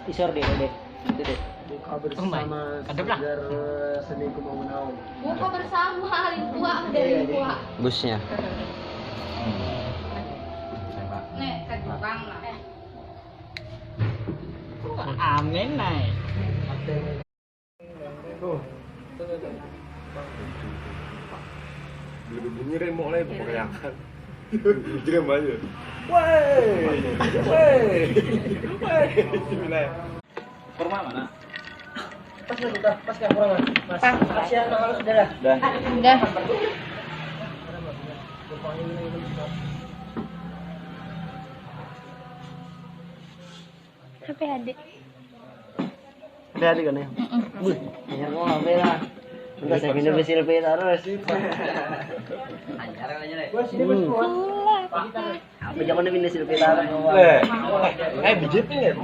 isor deh. Itu deh. Buka bersama segar seni kumau. Buka bersama Limpua dari Limpua. Busnya. Nih, kan bang lah. Amin naik. Tuh. Bunyi remok lagi pokoknya. Jam aja. Woi. Bismillah. Kurma mana? Pas kan kurang Mas. Kasihan kalau sudah lah. Udah. HP adik. Ada kan ya? Ya mau HP lah. Udah saya minum selfie terus. Anjar aja deh. Apa jangan minum selfie terus. Bijit nih.